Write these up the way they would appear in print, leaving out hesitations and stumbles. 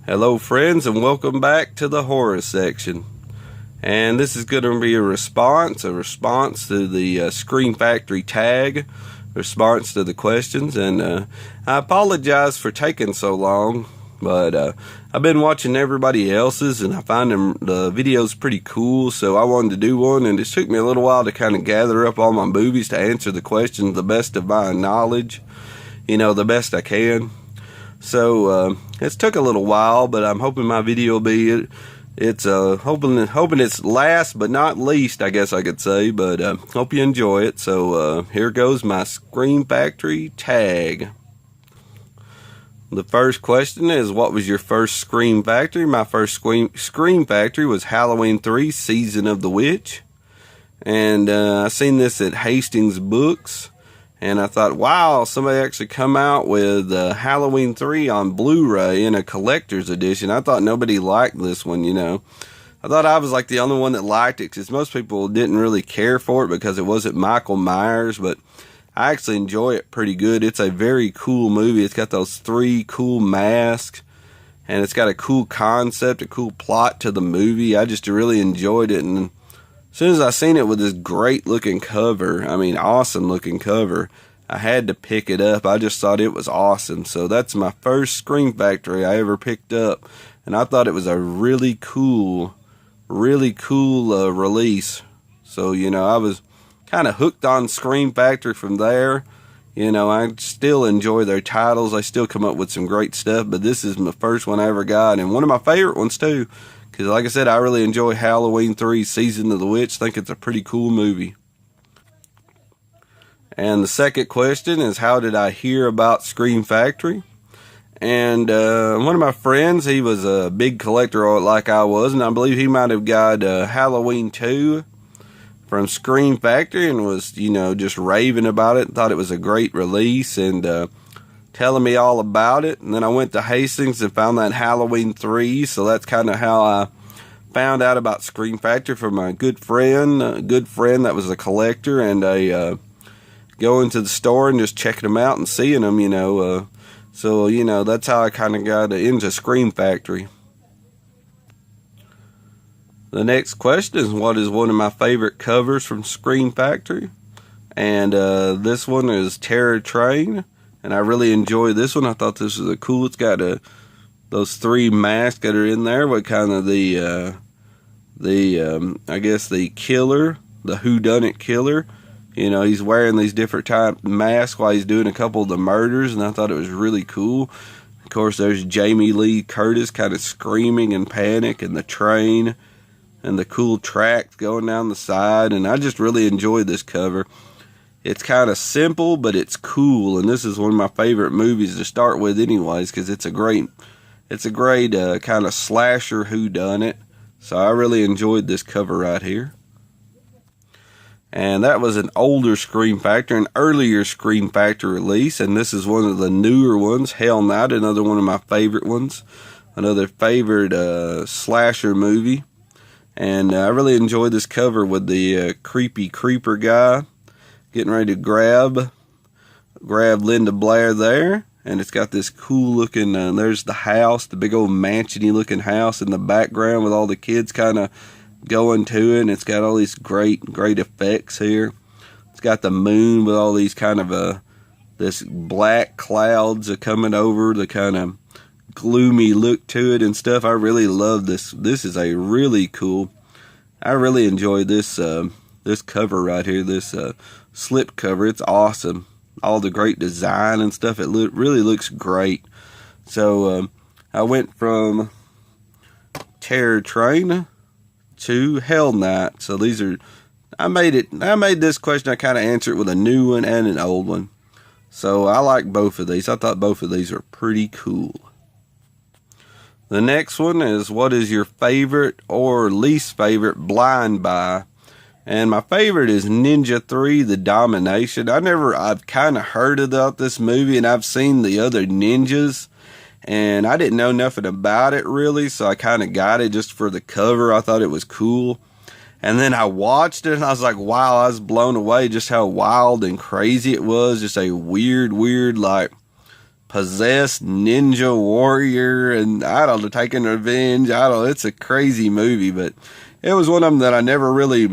Hello friends, and welcome back to the horror section. And this is going to be a response to the Scream Factory tag, response to the questions. And I apologize for taking so long, but I've been watching everybody else's and I find the videos pretty cool, so I wanted to do one, and it took me a little while to kind of gather up all my movies to answer the questions the best of my knowledge, the best I can. So it's took a little while, but I'm hoping my video will be hoping it's last but not least, I guess I could say. But hope you enjoy it. So here goes my Scream Factory tag. The first question is, what was your first Scream Factory? My first Scream Factory was Halloween 3: Season of the Witch, and I seen this at Hastings Books. And I thought, wow, somebody actually come out with Halloween 3 on Blu-ray in a collector's edition. I thought nobody liked this one, I thought I was like the only one that liked it, because most people didn't really care for it because it wasn't Michael Myers. But I actually enjoy it pretty good. It's a very cool movie. It's got those 3 cool masks, and it's got a cool concept, a cool plot to the movie. I just really enjoyed it. And as soon as I seen it with this great looking cover, awesome looking cover, I had to pick it up. I just thought it was awesome. So that's my first Scream Factory I ever picked up, and I thought it was a really cool release. So I was kind of hooked on Scream Factory from there. I still enjoy their titles. They still come up with some great stuff, but this is my first one I ever got, and one of my favorite ones too. Because like I said, I really enjoy Halloween 3: Season of the Witch. I think it's a pretty cool movie. And the second question is, how did I hear about Scream Factory? And one of my friends, he was a big collector like I was, and I believe he might have got Halloween 2 from Scream Factory and was, just raving about it, thought it was a great release, and telling me all about it. And then I went to Hastings and found that Halloween 3, so that's kind of how I found out about Scream Factory, from my good friend that was a collector, and going to the store and just checking them out and seeing them, so that's how I kind of got into Scream Factory. The next question is, what is one of my favorite covers from Scream Factory? And this one is Terror Train. And I really enjoy this one. I thought this was cool. It's got those 3 masks that are in there with kind of the killer, the whodunit killer. He's wearing these different type masks while he's doing a couple of the murders, and I thought it was really cool. Of course, there's Jamie Lee Curtis kind of screaming in panic, and the train, and the cool tracks going down the side, and I just really enjoyed this cover. It's kind of simple, but it's cool, and this is one of my favorite movies to start with anyways, because it's a great kind of slasher whodunit. So I really enjoyed this cover right here. And that was an older Scream Factory, an earlier Scream Factory release, and this is one of the newer ones, Hell Night, another one of my favorite ones, another favorite slasher movie. And I really enjoyed this cover with the creepy creeper guy getting ready to grab Linda Blair there, and it's got this cool looking, there's the house, the big old mansion-y looking house in the background with all the kids kind of going to it, and it's got all these great effects here. It's got the moon with all these kind of this black clouds coming over, the kind of gloomy look to it and stuff. I really love this. This is a really cool, I really enjoy this this cover right here, this slip cover. It's awesome. All the great design and stuff. It really looks great. So I went from Terror Train to Hell Night. So these are, I made this question, I kind of answered it with a new one and an old one. So I like both of these. I thought both of these are pretty cool. The next one is, what is your favorite or least favorite blind buy? And my favorite is Ninja 3: The Domination. I've kind of heard about this movie, and I've seen the other ninjas, and I didn't know nothing about it really, so I kind of got it just for the cover. I thought it was cool. And then I watched it, and I was like, wow, I was blown away just how wild and crazy it was. Just a weird, like, possessed ninja warrior, and I don't know, taking revenge. It's a crazy movie, but it was one of them that I never really,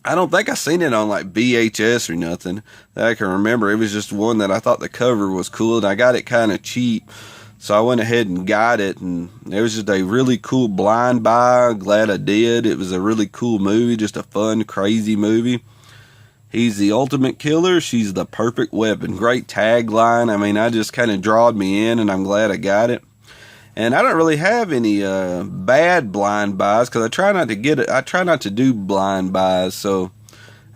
I don't think I seen it on like VHS or nothing that I can remember. It was just one that I thought the cover was cool, and I got it kind of cheap. So I went ahead and got it, and it was just a really cool blind buy. Glad I did. It was a really cool movie, just a fun, crazy movie. He's the ultimate killer. She's the perfect weapon. Great tagline. I mean, I just kind of drawed me in, and I'm glad I got it. And I don't really have any bad blind buys because I try not to get it. I try not to do blind buys, so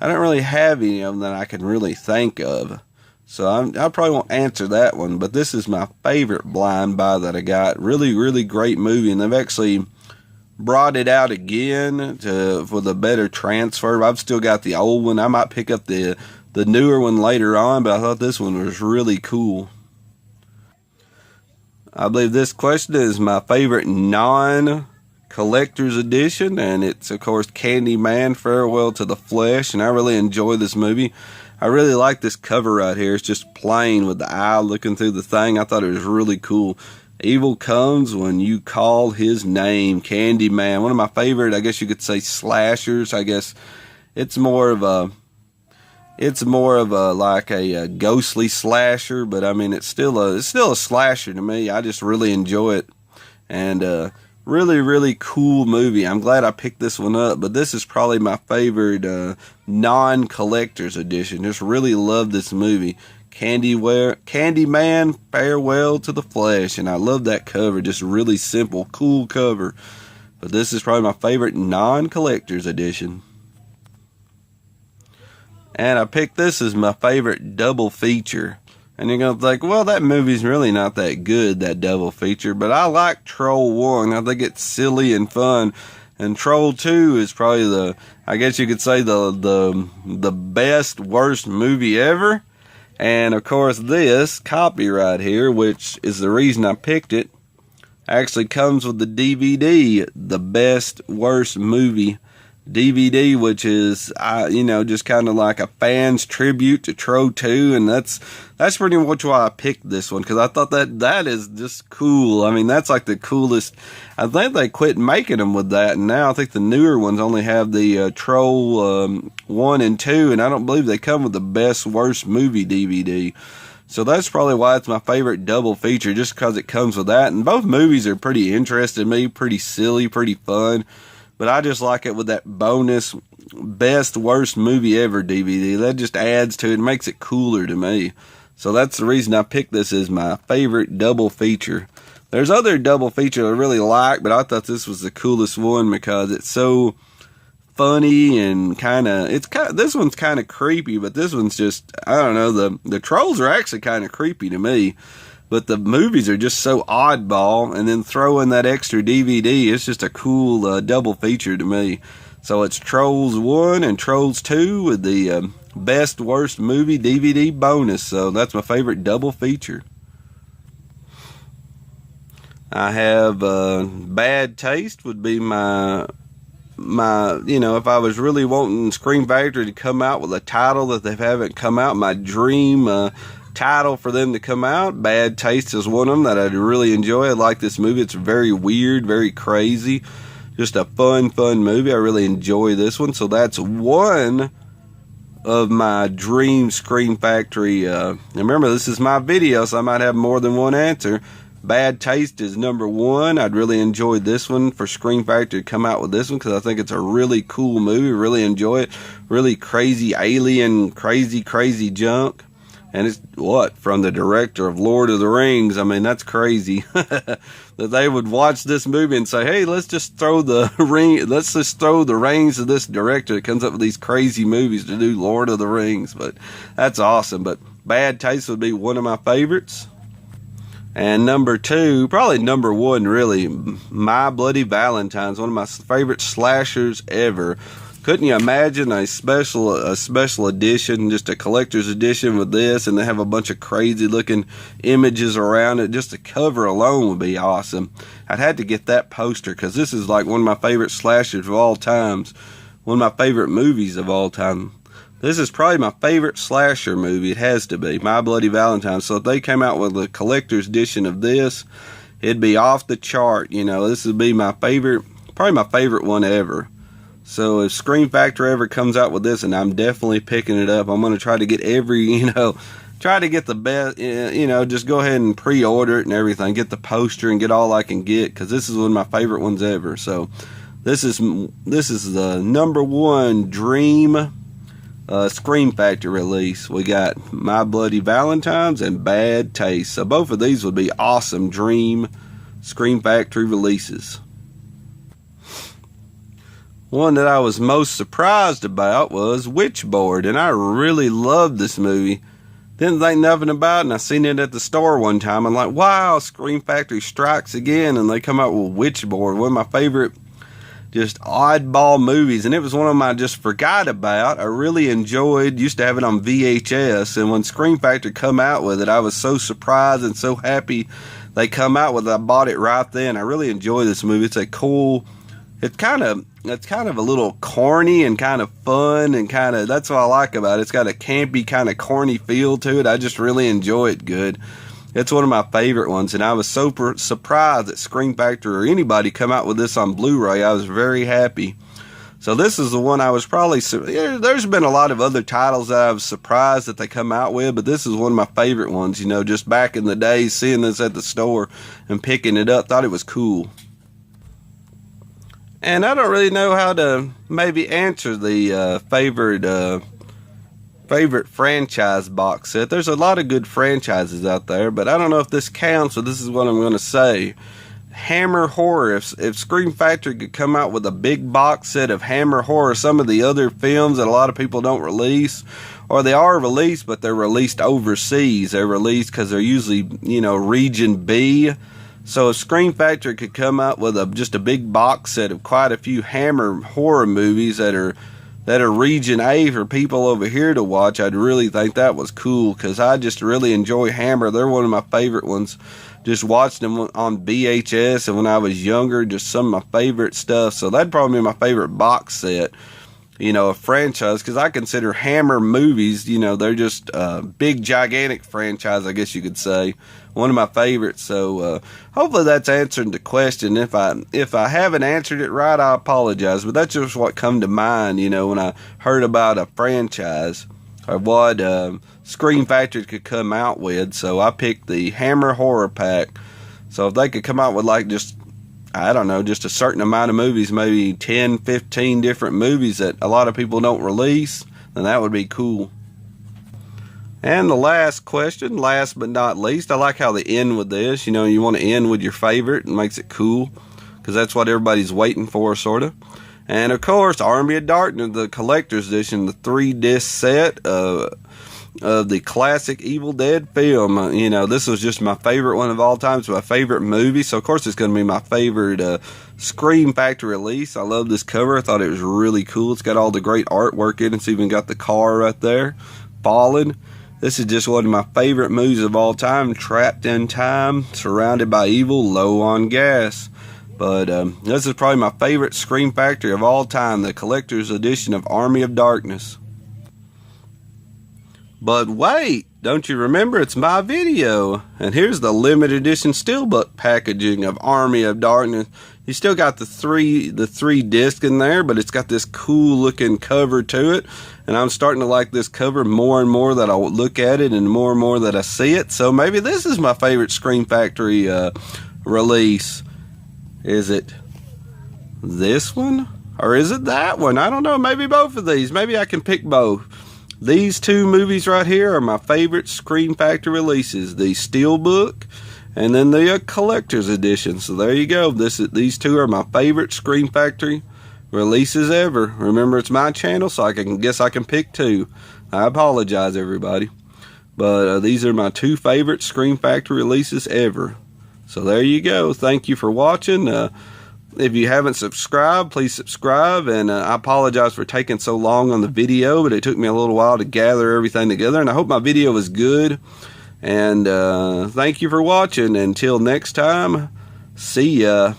I don't really have any of them that I can really think of. So I probably won't answer that one, but this is my favorite blind buy that I got. Really, really great movie, and they've actually brought it out again for the better transfer. I've still got the old one. I might pick up the newer one later on, but I thought this one was really cool. I believe this question is my favorite non-collector's edition, and it's, of course, Candyman, Farewell to the Flesh, and I really enjoy this movie. I really like this cover right here. It's just plain with the eye looking through the thing. I thought it was really cool. Evil comes when you call his name. Candyman. One of my favorite, I guess you could say, slashers. I guess it's more of a like a ghostly slasher, but I mean it's still a slasher to me. I just really enjoy it, and really, really cool movie. I'm glad I picked this one up, but this is probably my favorite non-collector's edition. Just really love this movie. Candyman, Farewell to the Flesh, and I love that cover. Just really simple, cool cover. But this is probably my favorite non-collector's edition. And I picked this as my favorite double feature. And you're going to think, well, that movie's really not that good, that double feature. But I like Troll 1. I think it's silly and fun. And Troll 2 is probably I guess you could say the best, worst movie ever. And, of course, this copy right here, which is the reason I picked it, actually comes with the DVD, the best, worst movie DVD, which is, just kind of like a fan's tribute to Troll 2, and that's pretty much why I picked this one, because I thought that is just cool. I mean, that's like the coolest. I think they quit making them with that, and now I think the newer ones only have the Troll 1 and 2, and I don't believe they come with the best, worst movie DVD. So that's probably why it's my favorite double feature, just because it comes with that, and both movies are pretty interesting to me, pretty silly, pretty fun. But I just like it with that bonus best worst movie ever DVD. That just adds to it and makes it cooler to me. So that's the reason I picked this as my favorite double feature. There's other double feature I really like, but I thought this was the coolest one because it's so funny and this one's kind of creepy, but this one's just, I don't know, the trolls are actually kind of creepy to me. But the movies are just so oddball, and then throw in that extra DVD, it's just a cool double feature to me. So it's Trolls 1 and Trolls 2 with the best, worst movie DVD bonus. So that's my favorite double feature. I have Bad Taste would be my if I was really wanting Scream Factory to come out with a title that they haven't come out, my dream title for them to come out, Bad Taste is one of them that I'd really enjoy. I like this movie. It's very weird, very crazy, just a fun movie. I really enjoy this one. So that's one of my dream Scream Factory. Remember, this is my video, so I might have more than one answer. Bad Taste is number one. I'd really enjoy this one for Scream Factory to come out with this one because I think it's a really cool movie. Really enjoy it. Really crazy alien, crazy junk. And it's from the director of Lord of the Rings. I mean, that's crazy that they would watch this movie and say, "Hey, let's just throw the reins to this director that comes up with these crazy movies to do Lord of the Rings." But that's awesome. But Bad Taste would be one of my favorites. And number two, probably number one, really, My Bloody Valentine's, one of my favorite slashers ever. Couldn't you imagine a special edition, just a collector's edition with this, and they have a bunch of crazy looking images around it? Just the cover alone would be awesome. I'd had to get that poster because this is like one of my favorite slashers of all times, one of my favorite movies of all time. This is probably my favorite slasher movie. It has to be. My Bloody Valentine. So if they came out with a collector's edition of this, it'd be off the chart. You know, this would be my favorite, probably my favorite one ever. So if Scream Factory ever comes out with this, and I'm definitely picking it up, I'm going to try to get try to get the best, just go ahead and pre-order it and everything. Get the poster and get all I can get, because this is one of my favorite ones ever. So this is the #1 dream Scream Factory release. We got My Bloody Valentines and Bad Taste. So both of these would be awesome dream Scream Factory releases. One that I was most surprised about was Witchboard, and I really loved this movie. Didn't think nothing about it, and I seen it at the store one time. I'm like, wow, Scream Factory strikes again, and they come out with Witchboard, one of my favorite just oddball movies, and it was one of them I just forgot about. I really enjoyed, used to have it on VHS, and when Scream Factory come out with it, I was so surprised and so happy they come out with it. I bought it right then. I really enjoy this movie. It's a cool, it's kind of a little corny and kind of fun, and kind of, that's what I like about it. It's got a campy kind of corny feel to it. I just really enjoy it good. It's one of my favorite ones, and I was so surprised that Scream Factory or anybody come out with this on Blu-ray. I was very happy. So this is the one I was probably, there's been a lot of other titles that I was surprised that they come out with, but this is one of my favorite ones. You know, just back in the day, seeing this at the store and picking it up, thought it was cool. And I don't really know how to maybe answer the favorite franchise box set. There's a lot of good franchises out there, but I don't know if this counts, so this is what I'm going to say. Hammer Horror. If Scream Factory could come out with a big box set of Hammer Horror, some of the other films that a lot of people don't release, or they are released, but they're released overseas. They're released because they're usually, region B. So if Scream Factory could come out with just a big box set of quite a few Hammer Horror movies that are region A for people over here to watch, I'd really think that was cool, because I just really enjoy Hammer. They're one of my favorite ones. Just watched them on VHS, and when I was younger, just some of my favorite stuff. So that'd probably be my favorite box set, a franchise, because I consider Hammer movies, they're just a big, gigantic franchise, I guess you could say. One of my favorites. So hopefully that's answering the question. If I haven't answered it right, I apologize. But that's just what come to mind, when I heard about a franchise or what Scream Factory could come out with. So I picked the Hammer Horror Pack. So if they could come out with just a certain amount of movies, maybe 10, 15 different movies that a lot of people don't release, then that would be cool. And the last question, last but not least, I like how they end with this. You want to end with your favorite. It makes it cool, because that's what everybody's waiting for, sort of. And, of course, Army of Darkness, the collector's edition, the 3-disc set of the classic Evil Dead film. This was just my favorite one of all time. It's my favorite movie, so, of course, it's going to be my favorite Scream Factory release. I love this cover. I thought it was really cool. It's got all the great artwork in it. It's even got the car right there, falling. This is just one of my favorite movies of all time. Trapped in time, surrounded by evil, low on gas. But this is probably my favorite Scream Factory of all time, the collector's edition of Army of Darkness. But wait, don't you remember, it's my video. And here's the limited edition steelbook packaging of Army of Darkness. You still got the three disc in there, but it's got this cool looking cover to it. And I'm starting to like this cover more and more that I look at it, and more that I see it. So maybe this is my favorite Scream Factory release. Is it this one? Or is it that one? I don't know. Maybe both of these. Maybe I can pick both. These two movies right here are my favorite Scream Factory releases. The steelbook and then the collector's edition. So there you go. These two are my favorite Scream Factory releases ever. Remember, it's my channel, so I can pick two. I apologize, everybody. But these are my two favorite Scream Factory releases ever. So there you go. Thank you for watching. If you haven't subscribed, please subscribe. And I apologize for taking so long on the video, but it took me a little while to gather everything together. And I hope my video was good. And thank you for watching. Until next time, see ya.